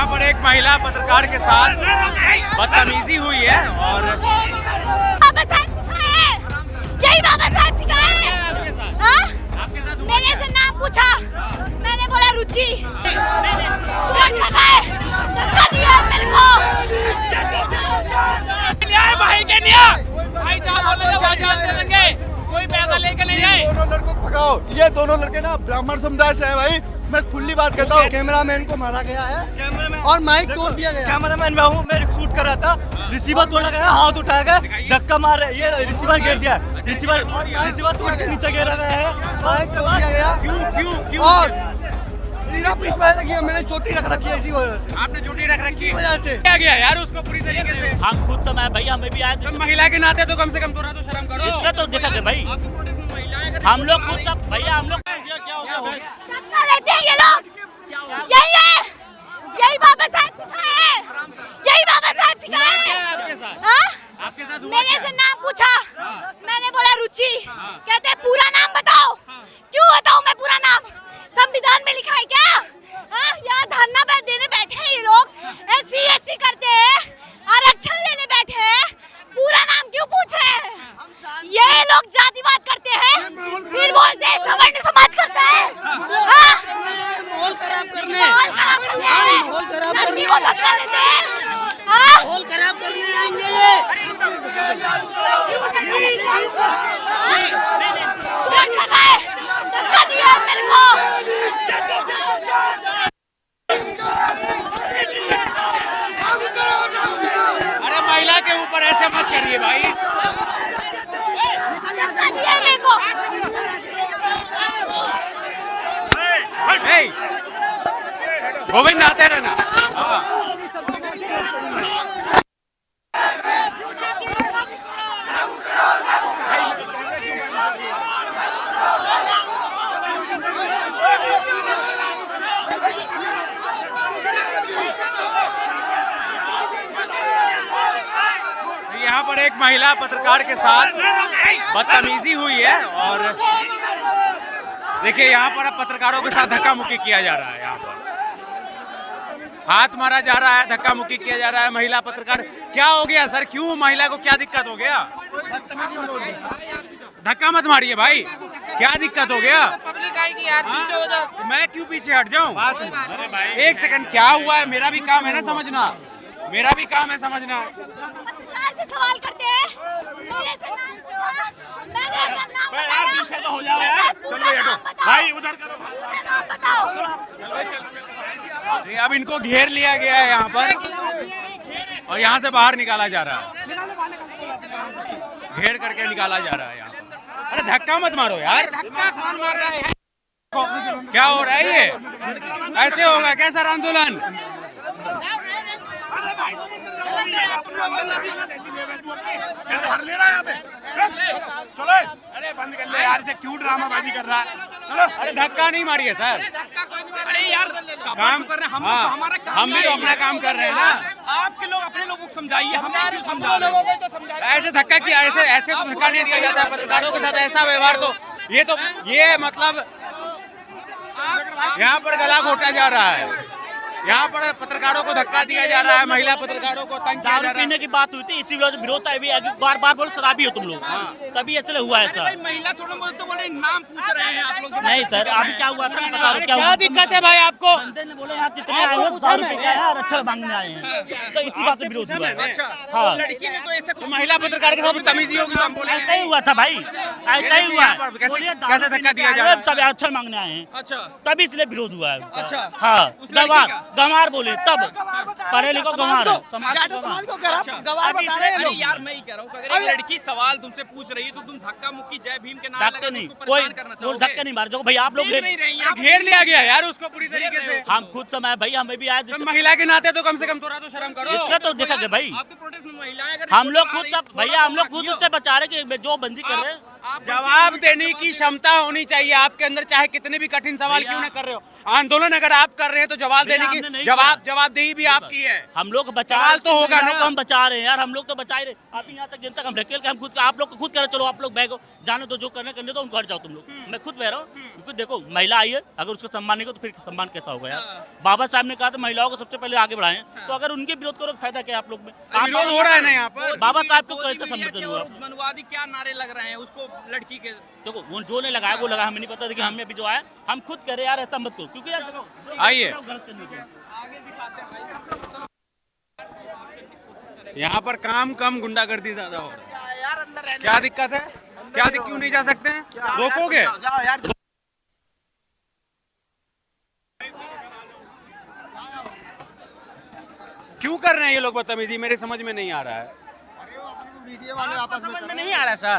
यहाँ पर एक महिला पत्रकार के साथ बदतमीजी हुई है और बाबा साहब यही बाबा साहब सिखाए हैं। हाँ? मैंने से नाम पूछा, मैंने बोला रुचि, चोट लगाए, धक्का दिया मेरे को। भाई के लिया भाई जहाँ बोले तो वहाँ जान दे देंगे, कोई पैसा लेके नहीं जाए। दोनों लड़कों को भगाओ। ये दोनों लड़के ना ब्राह्मण समुदाय से है भाई, मैं खुली बात कहता हूँ। कैमरामैन को मारा गया है और माइक तोड़ दिया गया। कैमरामैन मैं हूँ, मैं शूट कर रहा था, रिसीवर तोड़ा गया, हाथ उठाया गया, धक्का मार रहे, ये रिसीवर गिर दिया, रिसीवर तोड़ के नीचे गिरा गया है, माइक तोड़ दिया गया। क्यों और सिर्फ इस वजह से मैंने चोटी रख रखी है, इसी वजह से। आपने चोटी रख रखी इसी वजह से क्या गया यार उसको पूरी तरीके से। हम खुद तो मैं भैया हमें भी आए थे, महिला के नाते तो कम से कम थोड़ा तो शर्म करो। इतना तो देखा कि भाई हम लोग खुद तब भैया हम लोग क्या हो गया धक्का देते हैं ये लोग, यही है, यही बाबा साहब सिखाए हैं, यही बाबा साहब सिखाए हैं। हाँ? आपके साथ मैंने से नाम पूछा, मैंने बोला रुचि, कहते हैं पूरा नाम बताओ। क्यों बताऊं मैं पूरा नाम, संविधान में लिखा है क्या? हाँ? यहाँ धरना देने बैठे हैं ये लोग, SC करते हैं, आरक्षण लेने बैठे हैं, पूरा नाम क्यों पूछ रहे हैं? ये लोग जातिवाद करते हैं, फिर बोलते हैं सवर्ण समाज करता है। हाँ? माहौल खराब करने, लड़की को धक्का देते हैं। हाँ? माहौल खराब करने आएंगे ये। चोट लगाए, धक्का दिया मेरे को। अरे महिला के ऊपर ऐसे मत करिए भाई। धक्का दिया मेरे को। गोविंद आते रहना। यहाँ पर एक महिला पत्रकार के साथ बदतमीजी हुई है और देखिए यहाँ पर अब पत्रकारों के साथ धक्का मुक्की किया जा रहा है। यहाँ पर हाथ मारा जा रहा है, धक्का मुक्की किया जा रहा है। महिला पत्रकार, क्या हो गया सर, क्यों महिला को क्या दिक्कत हो गया? धक्का मत मारिए भाई, क्या दिक्कत हो गया? पब्लिक आएगी यार, पीछे हो जाओ। मैं क्यों पीछे हट जाऊं? एक सेकंड, क्या हुआ है? मेरा भी काम है ना समझना, मेरा भी काम है समझना। पत्रकार से सवाल करते हैं, मेरे से नाम पूछा, मैंने अपना नाम बताया। तो हो जाओ यार, पूरा नाम बताओ। भाई उधर करो, पूरा नाम बताओ। अब इनको घेर लिया गया है यहाँ पर और यहाँ से बाहर निकाला जा रहा है, घेर करके निकाला जा रहा है यहाँ पर। अरे धक्का मत मारो यार, धक्का कौन मार रहा है? क्या हो रहा है ये? ऐसे होगा क्या सर आंदोलन? चलो, अरे बंद कर ले यार, इसे क्यों ड्रामाबाजी कर रहा है? चलो, अरे धक्का नहीं मारिए सर, धक्का कोई नहीं मार अरे यार काम कर रहे हैं हम, हाँ, हमारा काम हम भी तो अपना काम कर रहे हैं ना। आपके लोग अपने लोगों को समझाइए, हम रहे। क्यों हम समझा रहे लोगों हैं? को तो समझा। ऐसे धक्का किया, ऐसे तो धक्का नहीं दिया जाता है पत्रकारों के साथ। ऐसा व्यवहार तो ये मतलब यहाँ पर गला घोटा जा रहा है, यहाँ पर पत्रकारों को धक्का दिया जा रहा है, महिला पत्रकारों को तंग किया जा दारू रहा है। पीने की बात हुई थी, इसी वजह से विरोध है, बार बार बोल शराबी हो तुम लोग, तभी ऐसे हुआ है सर। महिला थोड़ा बहुत तो बोले नाम पूछ रहे हैं आप लोग। नहीं सर, अभी क्या हुआ था बता रहा क्या हुआ। दिक्कत है भाई आपको? बंदे ने बोले यहाँ कितने आए हो, दारू पी के आए हैं और अच्छा मांगने आए हैं, तो इसी बात से विरोध हुआ है। हाँ, लड़की ने तो ऐसे तो महिला पत्रकार के साथ तमीजी होगी तो हम बोले ऐसा ही हुआ था भाई, ऐसा ही हुआ है। कैसे धक्का दिया जा रहा है? सब अक्षर मांगने आए हैं, अच्छा तभी इसलिए विरोध हुआ है। अच्छा। हाँ, उस लड़की गंवार का? गंवार बोले तब, पढ़े लिखो गंवार है। अरे यार मैं ही कह रहा हूँ, अगर एक लड़की सवाल तुमसे पूछ रही है तो तुम धक्का मुक्की जय भीम के नाम धक्के लगा नहीं, उसको कोई परेशान करना कोई चाहोगे? धक्के नहीं मारे जो भाई आप लोग घेर नहीं रहे हैं, घेर लिया गया यार उसको पूरी तरीके से। हम खुद तो मैं भैया हमें भी आए थे, महिला के नाते तो कम से कम थोड़ा तो शर्म करो। इतना तो देखा कि भाई आपके प्रोटेस्ट में महिलाएं अगर हम लोग आ खुद रही, तब थोड़ा भैया हम लोग खुद बाकी हो। उससे बचा रहे कि जो बंदी कर रहे हैं जवाब देने की क्षमता होनी चाहिए आपके अंदर, चाहे कितने भी कठिन सवाल क्यों ना कर रहे हो। आंदोलन अगर आप कर रहे हैं तो जवाब देने की जवाबदेही भी आपकी है। हम लोग बचा सवाल तो होगा ना। हम बचा रहे हैं यार, हम लोग तो बचा ही रहे। आप यहाँ तक जनता हम ढकेल के हम खुद, आप लोग खुद करें, चलो आप लोग बैगो जाने तो जो करने तो घर जाओ तुम लोग। मैं खुद बह रहा हूँ क्योंकि देखो महिला आई है, अगर उसका सम्मान नहीं हो तो फिर सम्मान कैसा होगा यार। बाबा साहब ने कहा था महिलाओं को सबसे पहले आगे बढ़ाएं, तो अगर उनके विरोध करो फायदा क्या आप लोग में? विरोध हो रहा है ना यहाँ पर। बाबा साहब को गोदी कैसे मीडिया समर्थन के हुआ? और मनुवादी क्या नारे लग रहे हैं उसको लड़की के? देखो वो जो ने लगाया वो लगाया, हमें नहीं पता, लेकिन हमें अभी जो आया हम खुद कह रहे यार ऐसा मत करो, क्योंकि यार देखो आइए यहाँ पर काम कम गुंडागर्दी ज्यादा हो रहा है। क्या दिक्कत है? क्यों नहीं जा सकते हैं? रोकोगे? क्यों कर रहे हैं ये लोग बदतमीजी? मेरे समझ में नहीं आ रहा है। मीडिया वाले आपस में कर रहे नहीं आ रहा सर।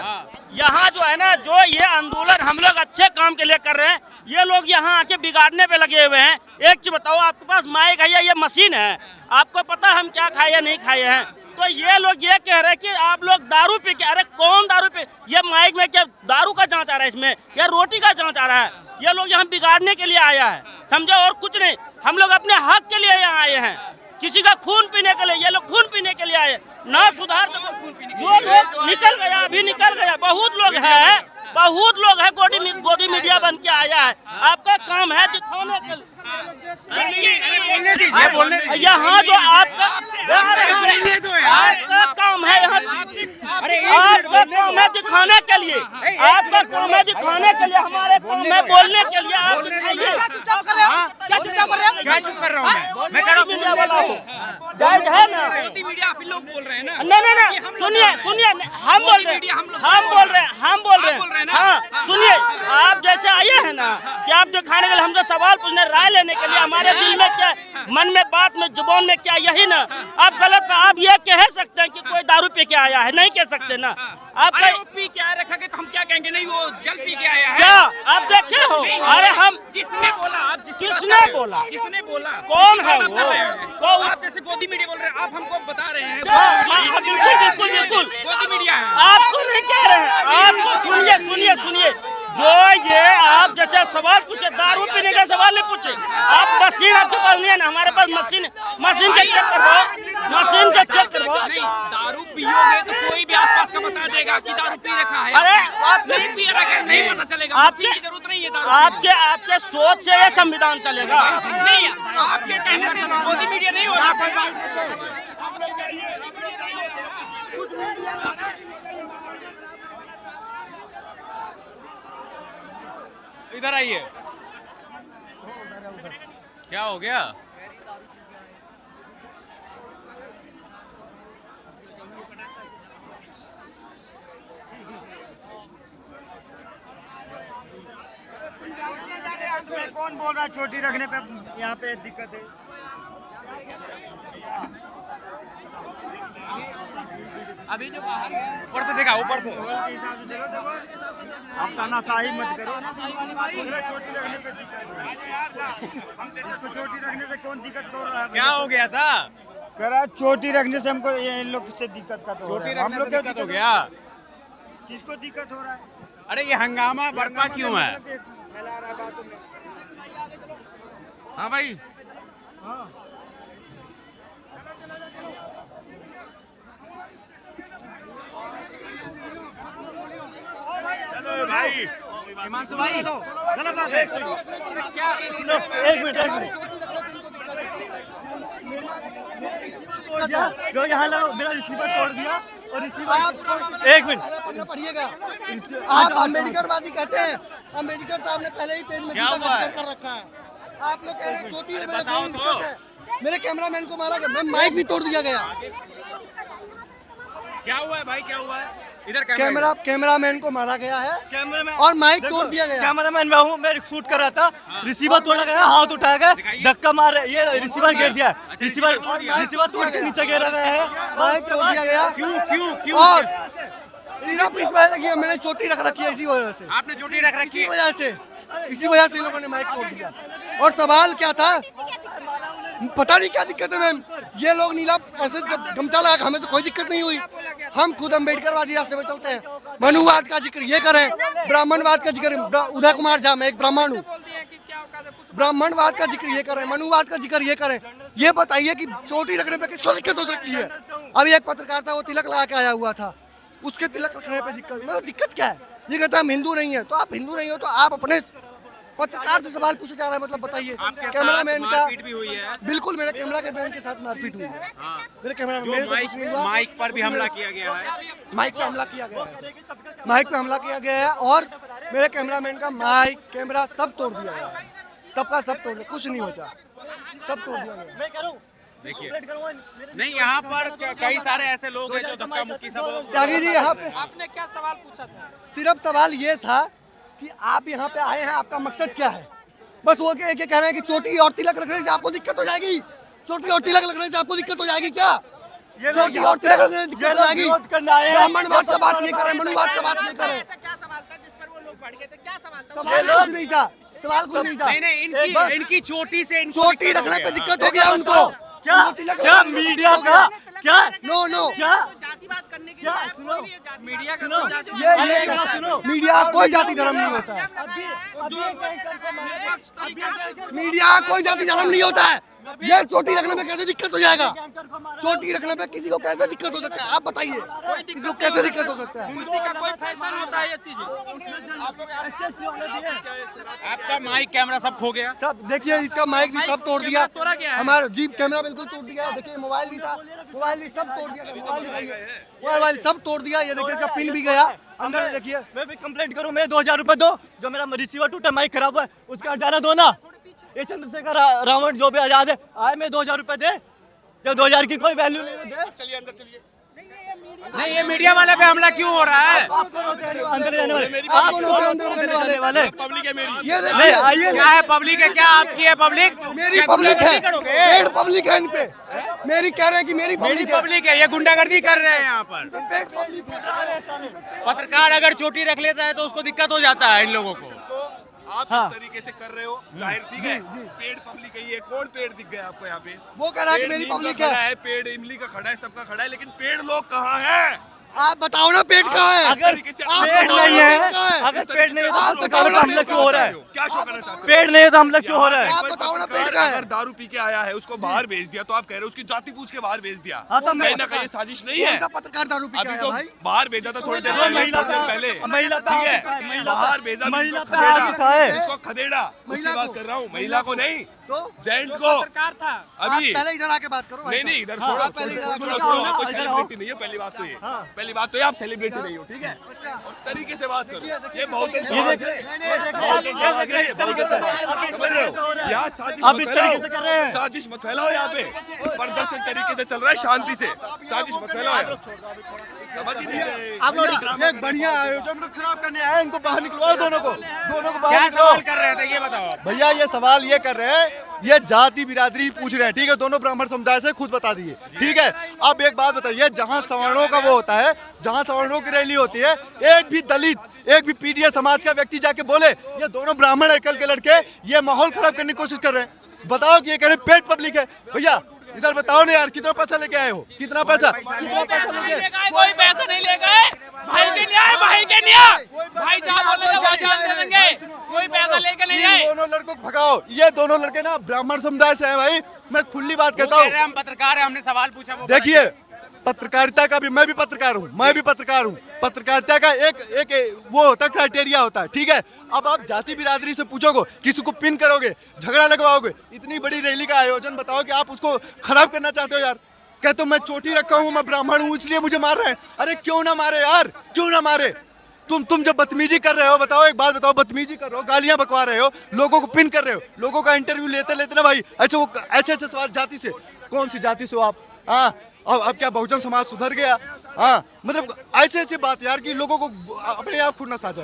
यहाँ जो है ना, जो ये आंदोलन हम लोग अच्छे काम के लिए कर रहे हैं, ये लोग यहाँ आके बिगाड़ने पे लगे हुए हैं। एक चीज बताओ, आपके पास माइक है या ये मशीन है? आपको पता हम क्या खाए या नहीं खाए हैं? तो ये लोग ये कह रहे हैं कि आप लोग दारू पी के, अरे कौन दारू पी? ये माइक में क्या दारू का जांच आ रहा है इसमें, या रोटी का जांच आ रहा है? ये लोग यहाँ बिगाड़ने के लिए आया है, समझे, और कुछ नहीं। हम लोग अपने हक के लिए यहाँ आए हैं, किसी का खून पीने के लिए। ये लोग खून पीने के लिए आए ना, सुधार जो लोग निकल गया, अभी निकल गया, बहुत लोग है गोदी मीडिया बन के आया है। आपका काम है दिखाने के लिए। यहाँ जो आपका काम है, यहाँ आपका काम है दिखाने के लिए, आपका काम है दिखाने के लिए, हमारे काम है बोलने के लिए। आप क्या चुप कर रहे हो? क्या चुप कर रहा हूँ मैं? मीडिया वाला हूँ, जायज है ना? गोदी मीडिया आप लोग बोल रहे हैं ना? नहीं, सुनिए, हम बोल रहे हैं, हाँ सुनिए। आप जैसे आए हैं ना कि आप दिखाने के लिए, हमसे सवाल पूछने, राय लेने के लिए, हमारे दिल में क्या, मन में, बात में, जुबान में क्या, यही ना। आप गलत, आप ये कह सकते हैं कि कोई दारू पी के आया है, नहीं कह सकते ना। आप पी के आया रखा तो हम क्या कहेंगे? नहीं, वो जल पी के आया है। क्या आप देखे हो? अरे हम जिसने बोला, आप किसने बोला? जिसने बोला कौन है वो? आप जैसे गोदी मीडिया बोल रहे हैं, आप हमको बता रहे हैं बिल्कुल गोदी मीडिया है। आपको नहीं कह रहे हैं, आपको सुनिए जो ये आप जैसे सवाल पूछे, दारू पीने का सवाल नहीं पूछे आप। मशीन आपके पास नहीं है ना? हमारे पास मशीन से चेक करवाओ। नहीं, दारू पियोगे तो कोई भी आसपास का बता देगा कि दारू पी रखा है। अरे आप नहीं पी रखा है, नहीं पता चलेगा। मशीन की जरूरत नहीं है दारू। आपके सोच से ये संविधान चलेगा। नहीं, आपके कहने से गोदी मीडिया नहीं होगा। इधर आइए। क्या हो गया? कौन बोल रहा है चोटी रखने पे यहाँ पे दिक्कत है? अभी जो बाहर ऊपर से देखा, ऊपर से। आप तानाशाही मत करो। चोटी रखने पे दिक्कत है, चोटी रखने से कौन दिक्कत हो रहा है? क्या हो गया था? कह रहा चोटी रखने से हमको इन लोग से दिक्कत का तो चोटी हम रखने लोग से दिक्कत हो गया। किसको दिक्कत हो रहा है? अरे ये हंगामा बर्पा क्यों है? फैला रहा है बातों में। हाँ भाई, चलो भाई, हिमांशु भाई, गलत बात है। एक मिनट जो यहाँ लोग मेरा रिसीवर तोड़ दिया और रिसीवर। एक मिनट पढ़िएगा, आप अम्बेडकरवादी कहते हैं। अम्बेडकर साहब ने पहले ही पेज में क्या गीता हुआ का है? जिक्र कर रखा है। आप लोग कह रहे हैं चोटी है, मेरे बताओ कोई तो। दिक्कत है? मेरे कैमरामैन को मारा गया, मैं माइक भी तोड़ दिया गया। क्या हुआ है भाई? क्या हुआ है? इधर कैमरामैन को मारा गया है और माइक तोड़ दिया गया। कैमरामैन मैं हूँ, मैं शूट कर रहा था, रिसीवर तोड़ा गया, हाथ उठाया गया, धक्का मार, ये रिसीवर गिर दिया, रिसीवर तोड़ के नीचे गिरा गया है, माइक तोड़ दिया गया। क्यों? और सिर्फ इस वजह से मैंने चोटी रख रखी है, इसी वजह से, आपने चोटी रख रखी है? इसी वजह से इन लोगों ने माइक तोड़ दिया। और सवाल क्या था, पता नहीं क्या दिक्कत है मैम। ये लोग नीला ऐसे जब गमछा लगा, हमें तो कोई दिक्कत नहीं हुई। हम खुद अम्बेडकरवादी रास्ते पे चलते हैं। मनुवाद का जिक्र ये करें, ब्राह्मणवाद का जिक्र, उदय कुमार झा, मैं एक ब्राह्मण हूँ, ब्राह्मणवाद का जिक्र ये करें, मनुवाद का जिक्र ये करें, ये बताइए कि चोटी रखने पे किसको दिक्कत हो सकती है? अभी एक पत्रकार था, वो तिलक लगा के आया हुआ था, उसके तिलक रखने पे दिक्कत, मतलब दिक्कत क्या है? ये कहता है हम हिंदू नहीं है, तो आप हिंदू नहीं हो तो आप अपने पत्रकार से सवाल पूछे जा रहा है, मतलब बताइए। कैमरामैन का भी हुई है। बिल्कुल, मेरे कैमरा के मैन के साथ मारपीट हुई है। मेरे कैमरामैन को कुछ नहीं हुआ। माइक पर भी हमला किया गया है। माइक पे हमला किया गया है, माइक पे हमला किया गया है, और मेरे कैमरामैन का माइक कैमरा सब तोड़ दिया गया है, सबका सब तोड़ दिया, कुछ नहीं बचा, सब तोड़ दिया गया। देखिए, नहीं यहाँ पर कई सारे ऐसे लोग हैं जो धक्का मुक्की सब। त्यागी जी, यहाँ पे आपने क्या सवाल पूछा था? सिर्फ सवाल ये था कि आप यहाँ पे आए हैं, आपका मकसद क्या है? बस वो ये कह रहे हैं कि चोटी और तिलक लगने से आपको दिक्कत हो जाएगी, चोटी और तिलक लगने से आपको दिक्कत हो जाएगी क्या? चोटी और तिलक लगने से दिक्कत हो जाएगी? ब्राह्मणवाद का बात ये करें, मनुवाद का बात ये करें। क्या सवाल था जिस पर वो लोग बढ़ गए थे? क्या सवाल था? सवाल कुछ नहीं था, सवाल कुछ नहीं था। नहीं, बस इनकी चोटी से चोटी रखने पे दिक्कत हो गया उनको। क्या मीडिया का क्या नो जातिवाद करने के लिए मीडिया का ये मीडिया कोई जाति धर्म नहीं होता है, मीडिया कोई जाति धर्म नहीं होता है। ये चोटी रखने में कैसे दिक्कत हो जाएगा? चोटी रखने में किसी को कैसे दिक्कत हो सकता है? आप बताइए, किसी को कैसे दिक्कत हो सकता है? किसी का कोई फैशन होता है ये चीजें। आपका माइक कैमरा सब खो गया। सब देखिए, इसका माइक भी सब तोड़ दिया, तोड़ा गया है। हमारा जीप कैमरा बिल्कुल तोड़ दिया। देखिए, मोबाइल भी था, मोबाइल भी सब तोड़ दिया, मोबाइल सब तोड़ दिया। ये देखिए, इसका पिन भी गया अंदर। देखिए, मैं भी कंप्लेंट करूं, मैं 2000 रुपए दो, जो मेरा रिसीवर टूटा, माइक खराब हुआ है, उसका हर्जाना दो ना। ये चंद्रशेखर रावण जो भी आजाद है, आए मैं 2000 रुपए दे, जब 2000 की कोई वैल्यू नहीं है। चलिए अंदर चलिए। नहीं, ये मीडिया वाले पे हमला क्यों हो रहा है? अंदर जाने वाले आप कौन होते हैं अंदर जाने वाले? पब्लिक है मेरी। ये देखिए, क्या है पब्लिक है? क्या आपकी है पब्लिक? मेरी पब्लिक है, पेड पब्लिक है इन पे। मेरी कह रहे हैं कि मेरी पब्लिक है। पब्लिक है, ये गुंडागर्दी कर रहे हैं यहाँ पर। पेड पब्लिक है। पत्रकार अगर चोटी रख लेता है तो उसको दिक्कत हो जाता है इन लोगों को। तो आप इस तरीके से कर रहे हो, जाहिर ठीक है। पेड़ पब्लिक है, ये कौन पेड़ दिख गया आपको यहाँ पे? वो कह रहा है कि पेड़ मेरी नीम का पब्लिक खड़ा है। है, पेड़ इमली का खड़ा है, सबका खड़ा है, लेकिन पेड़ लोग कहाँ हैं? आप बताओ ना, पेट कहाँ है? अगर तरीके से आप पेड़ बताओ नहीं ना, है, पेट कहाँ है? अगर पेड़ नहीं है तो आप पत्रकारों बताओ का ना, हमला क्यों हो रहा है? क्या शो करना चाहते हो? पेड़ नहीं है तो हमला क्यों हो रहा है? आप बताओ ना, पेट पत्रकार कहाँ है? अगर दारू पी के आया है, उसको बाहर भेज दिया, तो आप कह रहे हो उसकी जाति पूछ के बाहर भेज दिया। हाँ, तो मैं- कहीं ना कहीं साजिश नहीं है। कौन सा पत्रकार दारू पी के अभी आया तो भाई? बाहर भेजा था थोड़ी देर तो पहले, महिला थोड़ी देर का- पहले, महिला का ठीक हाथ उठाए, है, महिला बाहर का- भेजा, महिला इसको का हाथ खदेड़ा, उठाए। इसको खदेड़ा, उसकी महिला बात को- कर रहा हूँ, महिला को नहीं, तो जेंट को। पत्रकार था। अभी आप पहले इधर आके बात करो भाई नहीं साहब। नहीं, इधर हाँ, छोड़ो, आप पहले इधर आके छोड़ो, बात छोड़ो, करो। मैं कोई इधर आओ। सेलिब्रिटी नहीं हूँ, पहली बात तो ये, पहली बात तो ये, आप सेलिब्रिटी नहीं हो, ठीक है? और तरीके से बात करो, ये बहुत ये समझ रहे हो? यहाँ साजिश आप मत इस तरीके से कर रहे फैलाओ, हैं। साजिश मत फैलाओ। यहाँ पे प्रदर्शन तरीके से चल रहा है, शांति से, साजिश मत फैलाओ यार, समझ ही नहीं रहे। आप लोग एक बढ़िया आयोजन को खराब करने आए, इनको बाहर निकलवाओ, दोनों को बाहर क्या निकलवाओ। सवाल कर रहे थे ये बताओ आप। भैया, ये सवाल ये कर रहे हैं, ये जाति बिरादरी पूछ रहे हैं, ठीक है? दोनों ब्राह्मण समुदाय से खुद बता दिए, ठीक है? अब एक बात बताइए, जहाँ सवर्णों का वो होता है, जहाँ सवर्णों की रैली होती है, एक भी दलित, एक भी पीडीए समाज का व्यक्ति जाके बोले ये दोनों ब्राह्मण है, कल के लड़के ये माहौल खराब करने की कोशिश कर रहे हैं। बताओ कि ये कह रहे पेड पब्लिक है। भैया इधर बताओ ना यार, कितना पैसा लेके आए हो? कितना पैसा लेके? कोई पैसा नहीं ले गए। भाई के न्याय, भाई के न्याय। भाई जहाँ बोलेंगे वहाँ जान दे देंगे। कोई पैसा लेके नहीं इन गए। दोनों लड़कों को भगाओ। ये दोनों लड़के ना ब्राह्मण समुदाय से हैं भाई, मैं खुली बात वो कहता कह हूँ। रहे हैं हम पत्रकार हैं, हमने सवाल पूछा। वो देखिए, पत्रकारिता का भी, मैं भी पत्रकार हूँ, मैं भी पत्रकार हूँ। पत्रकारिता का एक वो होता है, क्राइटेरिया होता है, ठीक है? अब आप जाति बिरादरी से पूछोगे, किसी को पिन करोगे, झगड़ा लगवाओगे, इतनी बड़ी रैली का आयोजन बताओ कि आप उसको खराब करना चाहते हो यार? कहते हो मैं चोटी रखा हूँ, मैं ब्राह्मण हूँ, इसलिए मुझे मार रहे हैं। अरे क्यों ना मारे यार, क्यों ना मारे? तुम जब बदतमीजी कर रहे हो, बताओ, एक बात बताओ, बदतमीजी कर रहे हो, गालियां बकवा रहे हो, लोगों को पिन कर रहे हो, लोगों का इंटरव्यू लेते लेते ना भाई ऐसे सवाल, जाति से, कौन सी जाति से हो आप? हाँ, अब क्या बहुजन समाज सुधर गया? हाँ, मतलब ऐसे बात यार कि लोगों को अपने आप खुद ना साझे,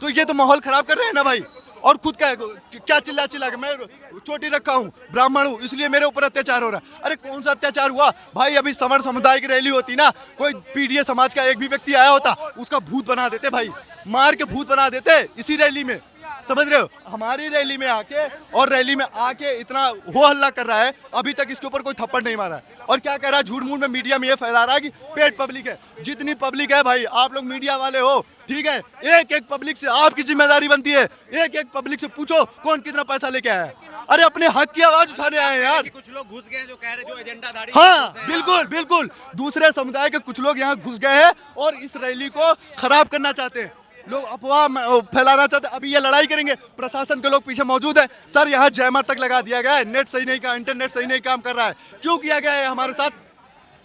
तो ये तो माहौल खराब कर रहे हैं ना भाई। और खुद क्या चिल्ला के मैं चोटी रखा हूँ, ब्राह्मण हूँ, इसलिए मेरे ऊपर अत्याचार हो रहा है। अरे कौन सा अत्याचार हुआ भाई? अभी सवर्ण समुदाय की रैली होती ना, कोई पीडीए समाज का एक भी व्यक्ति आया होता, उसका भूत बना देते भाई, मार के भूत बना देते इसी रैली में। समझ रहे हो? हमारी रैली में आके और रैली में आके इतना हो हल्ला कर रहा है, अभी तक इसके ऊपर कोई थप्पड़ नहीं मारा है। और क्या कह रहा है, झूठ मूठ में मीडिया में ये फैला रहा है कि पेड पब्लिक है। जितनी पब्लिक है भाई, आप लोग मीडिया वाले हो, ठीक है, एक एक पब्लिक से आपकी जिम्मेदारी बनती है। एक एक पब्लिक से पूछो कौन कितना पैसा लेके आया है। अरे अपने हक की आवाज उठाने आए हैं यार। कुछ लोग घुस गए हैं जो कह रहे, जो एजेंडाधारी हाँ बिल्कुल बिल्कुल, दूसरे समुदाय के कुछ लोग यहाँ घुस गए हैं और इस रैली को खराब करना चाहते हैं। लोग अफवाह फैलाना चाहते हैं। अभी ये लड़ाई करेंगे, प्रशासन के लोग पीछे मौजूद है। सर यहाँ जयमार तक लगा दिया गया है, नेट सही नहीं का, इंटरनेट सही नहीं काम कर रहा है। क्यों किया गया है हमारे साथ?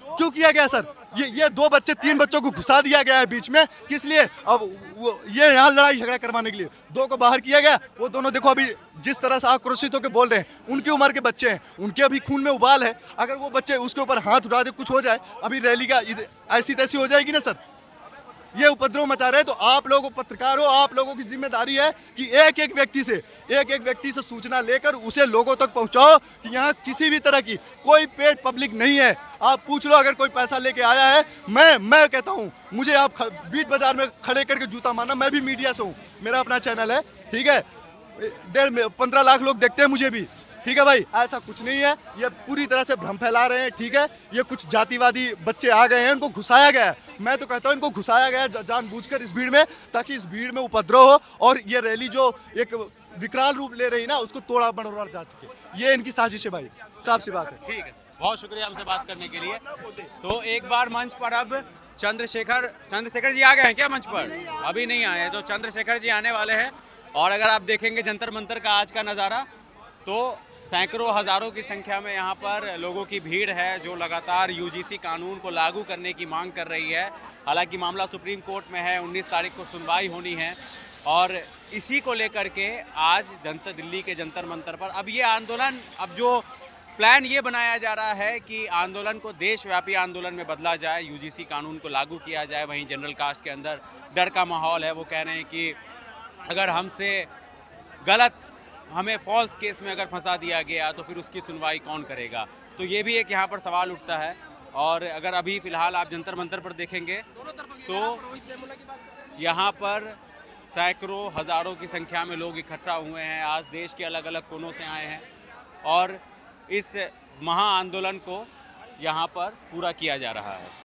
क्यों किया गया सर? ये 2 बच्चे 3 बच्चों को घुसा दिया गया है बीच में, किस लिए? अब ये यहाँ लड़ाई झगड़ा करवाने के लिए 2 को बाहर किया गया। वो दोनों देखो अभी जिस तरह से आक्रोशित होकर बोल रहे हैं, उनकी उम्र के बच्चे हैं, उनके अभी खून में उबाल है। अगर वो बच्चे उसके ऊपर हाथ उठा दे, कुछ हो जाए, अभी रैली का ऐसी तैसी हो जाएगी ना सर। ये उपद्रव मचा रहे हैं। तो आप लोगों पत्रकार हो, आप लोगों की जिम्मेदारी है कि एक एक व्यक्ति से सूचना लेकर उसे लोगों तक पहुंचाओ कि यहाँ किसी भी तरह की कोई पेड पब्लिक नहीं है। आप पूछ लो अगर कोई पैसा लेके आया है। मैं कहता हूँ, मुझे आप बीच बाजार में खड़े करके जूता मारना, मैं भी मीडिया से हूँ, मेरा अपना चैनल है, ठीक है, 15 लाख लोग देखते हैं मुझे भी, ठीक है भाई। ऐसा कुछ नहीं है, ये पूरी तरह से भ्रम फैला रहे हैं, ठीक है। ये कुछ जातिवादी बच्चे आ गए हैं, उनको घुसाया गया है। मैं तो कहता हूँ इनको घुसाया गया है जानबूझकर इस भीड़ में, ताकि इस भीड़ में उपद्रव हो और ये रैली जो एक विकराल रूप ले रही ना, उसको तोड़ा मरोड़ा जा सके। ये इनकी साजिश है भाई, साफ सी बात है। ठीक है, बहुत शुक्रिया हमसे बात करने के लिए। तो एक बार मंच पर अब चंद्रशेखर जी आ गए हैं क्या मंच पर? अभी नहीं आए हैं, तो चंद्रशेखर जी आने वाले हैं। और अगर आप देखेंगे जंतर मंतर का आज का नज़ारा, तो सैकड़ों हज़ारों की संख्या में यहाँ पर लोगों की भीड़ है जो लगातार यूजीसी कानून को लागू करने की मांग कर रही है। हालांकि मामला सुप्रीम कोर्ट में है, 19 तारीख को सुनवाई होनी है और इसी को लेकर के आज दिल्ली के जंतर मंतर पर अब ये आंदोलन, अब जो प्लान ये बनाया जा रहा है कि आंदोलन को देशव्यापी आंदोलन में बदला जाए, यूजीसी कानून को लागू किया जाए। वहीं जनरल कास्ट के अंदर डर का माहौल है। वो कह रहे हैं कि अगर हमसे गलत, हमें फॉल्स केस में अगर फंसा दिया गया तो फिर उसकी सुनवाई कौन करेगा। तो ये भी एक यहाँ पर सवाल उठता है। और अगर अभी फ़िलहाल आप जंतर मंतर पर देखेंगे तो यहाँ पर सैकड़ों हज़ारों की संख्या में लोग इकट्ठा हुए हैं। आज देश के अलग अलग कोनों से आए हैं और इस महा आंदोलन को यहाँ पर पूरा किया जा रहा है।